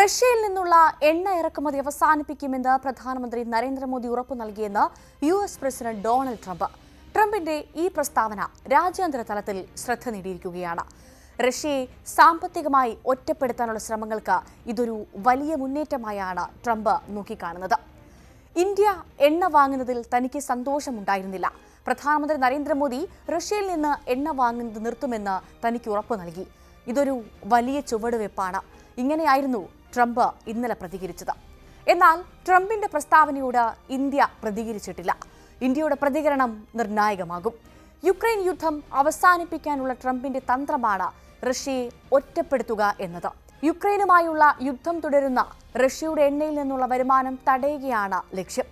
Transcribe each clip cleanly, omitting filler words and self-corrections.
റഷ്യയിൽ നിന്നുള്ള എണ്ണ ഇറക്കുമതി അവസാനിപ്പിക്കുമെന്ന് പ്രധാനമന്ത്രി നരേന്ദ്രമോദി ഉറപ്പു നൽകിയെന്ന് യുഎസ് പ്രസിഡന്റ് ഡൊണാൾഡ് ട്രംപ്. ട്രംപിന്റെ ഈ പ്രസ്താവന രാജ്യാന്തര തലത്തിൽ ശ്രദ്ധ നേടിയിരിക്കുകയാണ്. റഷ്യയെ സാമ്പത്തികമായി ഒറ്റപ്പെടുത്താനുള്ള ശ്രമങ്ങൾക്ക് ഇതൊരു വലിയ മുന്നേറ്റമായാണ് ട്രംപ് നോക്കിക്കാണുന്നത്. ഇന്ത്യ എണ്ണ വാങ്ങുന്നതിൽ തനിക്ക് സന്തോഷമുണ്ടായിരുന്നില്ല. പ്രധാനമന്ത്രി നരേന്ദ്രമോദി റഷ്യയിൽ നിന്ന് എണ്ണ വാങ്ങുന്നത് നിർത്തുമെന്ന് തനിക്ക് ഉറപ്പു നൽകി. ഇതൊരു വലിയ ചുവടുവെപ്പാണ്. ഇങ്ങനെയായിരുന്നു ട്രംപ് ഇന്നലെ പ്രതികരിച്ചത്. എന്നാൽ ട്രംപിന്റെ പ്രസ്താവനയോട് ഇന്ത്യ പ്രതികരിച്ചിട്ടില്ല. ഇന്ത്യയുടെ പ്രതികരണം നിർണായകമാകും. യുക്രൈൻ യുദ്ധം അവസാനിപ്പിക്കാനുള്ള ട്രംപിന്റെ തന്ത്രമാണ് റഷ്യയെ ഒറ്റപ്പെടുത്തുക എന്നത്. യുക്രൈനുമായുള്ള യുദ്ധം തുടരുന്ന റഷ്യയുടെ എണ്ണയിൽ നിന്നുള്ള വരുമാനം തടയുകയാണ് ലക്ഷ്യം.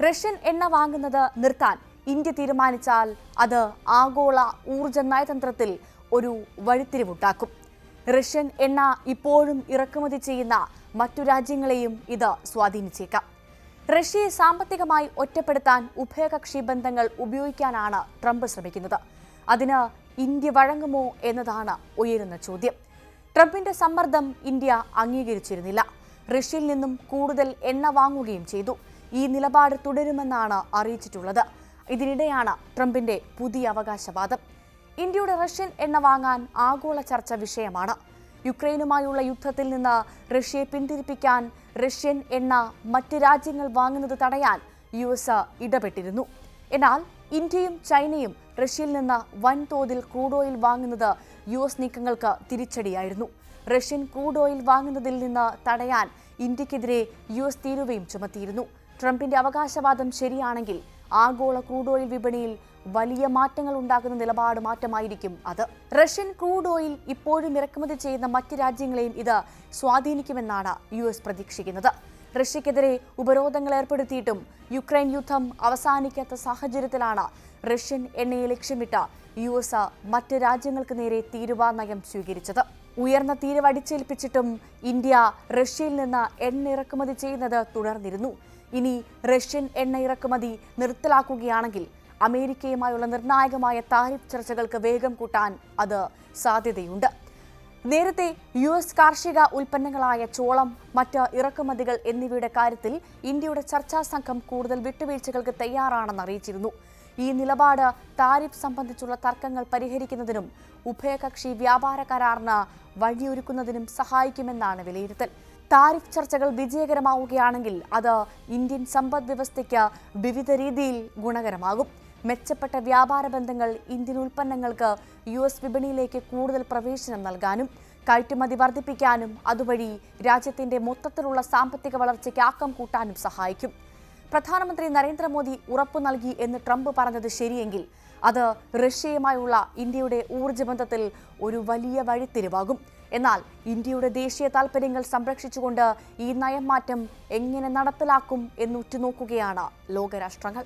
റഷ്യൻ എണ്ണ വാങ്ങുന്നത് നിർത്താൻ ഇന്ത്യ തീരുമാനിച്ചാൽ അത് ആഗോള ഊർജ്ജ നയതന്ത്രത്തിൽ ഒരു വഴിത്തിരിവുണ്ടാക്കും. റഷ്യൻ എണ്ണ ഇപ്പോഴും ഇറക്കുമതി ചെയ്യുന്ന മറ്റു രാജ്യങ്ങളെയും ഇത് സ്വാധീനിച്ചേക്കാം. റഷ്യയെ സാമ്പത്തികമായി ഒറ്റപ്പെടുത്താൻ ഉഭയകക്ഷി ബന്ധങ്ങൾ ഉപയോഗിക്കാനാണ് ട്രംപ് ശ്രമിക്കുന്നത്. അതിന് ഇന്ത്യ വഴങ്ങുമോ എന്നതാണ് ഉയരുന്ന ചോദ്യം. ട്രംപിന്റെ സമ്മർദ്ദം ഇന്ത്യ അംഗീകരിച്ചിരുന്നില്ല. റഷ്യയിൽ നിന്നും കൂടുതൽ എണ്ണ വാങ്ങുകയും ചെയ്തു. ഈ നിലപാട് തുടരുമെന്നാണ് അറിയിച്ചിട്ടുള്ളത്. ഇതിനിടെയാണ് ട്രംപിന്റെ പുതിയ അവകാശവാദം. ഇന്ത്യയുടെ റഷ്യൻ എണ്ണ വാങ്ങാൻ ആഗോള ചർച്ച വിഷയമാണ്. യുക്രൈനുമായുള്ള യുദ്ധത്തിൽ നിന്ന് റഷ്യയെ പിന്തിരിപ്പിക്കാൻ റഷ്യൻ എണ്ണ മറ്റ് രാജ്യങ്ങൾ വാങ്ങുന്നത് തടയാൻ യുഎസ് ഇടപെട്ടിരുന്നു. എന്നാൽ ഇന്ത്യയും ചൈനയും റഷ്യയിൽ നിന്ന് വൻതോതിൽ ക്രൂഡ് ഓയിൽ വാങ്ങുന്നത് യുഎസ് നീക്കങ്ങൾക്ക് തിരിച്ചടിയായിരുന്നു. റഷ്യൻ ക്രൂഡ് ഓയിൽ വാങ്ങുന്നതിൽ നിന്ന് തടയാൻ ഇന്ത്യക്കെതിരെ യുഎസ് തീരുവയും ചുമത്തിയിരുന്നു. ട്രംപിന്റെ അവകാശവാദം ശരിയാണെങ്കിൽ ആഗോള ക്രൂഡ് ഓയിൽ വിപണിയിൽ വലിയ മാറ്റങ്ങൾ ഉണ്ടാക്കുന്ന നിലപാട് മാറ്റമായിരിക്കും അത്. റഷ്യൻ ക്രൂഡ് ഓയിൽ ഇപ്പോഴും ഇറക്കുമതി ചെയ്യുന്ന മറ്റ് രാജ്യങ്ങളെയും ഇത് സ്വാധീനിക്കുമെന്നാണ് യുഎസ് പ്രതീക്ഷിക്കുന്നത്. റഷ്യക്കെതിരെ ഉപരോധങ്ങൾ ഏർപ്പെടുത്തിയിട്ടും യുക്രൈൻ യുദ്ധം അവസാനിക്കാത്ത സാഹചര്യത്തിലാണ് റഷ്യൻ എണ്ണയെ ലക്ഷ്യമിട്ട് യുഎസ് മറ്റ് രാജ്യങ്ങൾക്ക് നേരെ തീരുവ നയം സ്വീകരിച്ചത്. ഉയർന്ന തീരുവ അടിച്ചേൽപ്പിച്ചിട്ടും ഇന്ത്യ റഷ്യയിൽ നിന്ന് എണ്ണ ഇറക്കുമതി ചെയ്യുന്നത് തുടർന്നിരുന്നു. ഇനി റഷ്യൻ എണ്ണ ഇറക്കുമതി നിർത്തലാക്കുകയാണെങ്കിൽ അമേരിക്കയുമായുള്ള നിർണായകമായ താരിഫ് ചർച്ചകൾക്ക് വേഗം കൂട്ടാൻ അത് സാധ്യതയുണ്ട്. നേരത്തെ യുഎസ് കാർഷിക ഉൽപ്പന്നങ്ങളായ ചോളം, മറ്റ് ഇറക്കുമതികൾ എന്നിവയുടെ കാര്യത്തിൽ ഇന്ത്യയുടെ ചർച്ചാ സംഘം കൂടുതൽ വിട്ടുവീഴ്ചകൾക്ക് തയ്യാറാണെന്ന് അറിയിച്ചിരുന്നു. ഈ നിലപാട് താരിഫ് സംബന്ധിച്ചുള്ള തർക്കങ്ങൾ പരിഹരിക്കുന്നതിനും ഉഭയകക്ഷി വ്യാപാര കരാറിന് വഴിയൊരുക്കുന്നതിനും സഹായിക്കുമെന്നാണ് വിലയിരുത്തൽ. താരിഫ് ചർച്ചകൾ വിജയകരമാവുകയാണെങ്കിൽ അത് ഇന്ത്യൻ സമ്പദ് വ്യവസ്ഥയ്ക്ക് വിവിധ രീതിയിൽ ഗുണകരമാകും. മെച്ചപ്പെട്ട വ്യാപാര ബന്ധങ്ങൾ ഇന്ത്യൻ ഉൽപ്പന്നങ്ങൾക്ക് യുഎസ് വിപണിയിലേക്ക് കൂടുതൽ പ്രവേശനം നൽകാനും കയറ്റുമതി വർദ്ധിപ്പിക്കാനും അതുവഴി രാജ്യത്തിന്റെ മൊത്തത്തിലുള്ള സാമ്പത്തിക വളർച്ചയ്ക്ക് ആക്കം കൂട്ടാനും സഹായിക്കും. പ്രധാനമന്ത്രി നരേന്ദ്രമോദി ഉറപ്പു നൽകി എന്ന് ട്രംപ് പറഞ്ഞത് ശരിയെങ്കിൽ അത് റഷ്യയുമായുള്ള ഇന്ത്യയുടെ ഊർജ്ജ ബന്ധത്തിൽ ഒരു വലിയ വഴിത്തിരിവാകും. എന്നാൽ ഇന്ത്യയുടെ ദേശീയ താൽപര്യങ്ങൾ സംരക്ഷിച്ചുകൊണ്ട് ഈ നയംമാറ്റം എങ്ങനെ നടപ്പിലാക്കും എന്നുറ്റുനോക്കുകയാണ് ലോകരാഷ്ട്രങ്ങൾ.